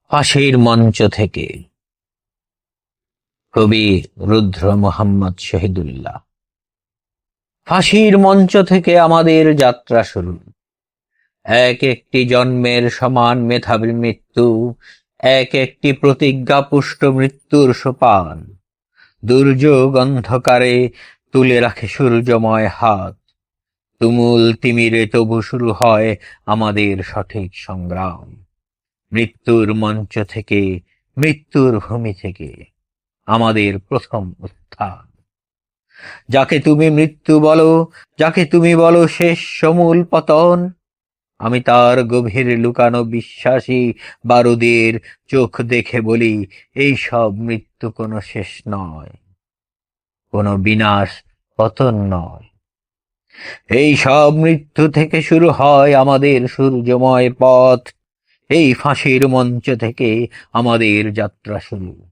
ফাঁসির মঞ্চ থেকে। কবি রুদ্র মোহাম্মদ শহীদুল্লাহ। ফাঁসির মঞ্চ থেকে আমাদের যাত্রা শুরু। এক একটি জন্মের সমান মেধাবী মৃত্যু, এক একটি প্রতিজ্ঞা পুষ্ট মৃত্যুর সোপান। দুর্যোগ অন্ধকারে তুলে রাখে সূর্যময় হাত। তুমুল তিমিরে তবু শুরু হয় আমাদের সঠিক সংগ্রাম। মৃত্যুর মঞ্চ থেকে, মৃত্যুর ভূমি থেকে আমাদের প্রথম উত্থান। যাকে তুমি মৃত্যু বলো, যাকে তুমি বলো শেষ সমূল পতন, আমি তার গভীর লুকানো বিশ্বাসী বারুদের চোখ দেখে বলি, এই সব মৃত্যু কোনো শেষ নয়, কোনো বিনাশ পতন নয়। এই সব মৃত্যু থেকে শুরু হয় আমাদের সূর্যময় পথ। এই ফাঁসির মঞ্চ থেকে আমাদের যাত্রা শুরু।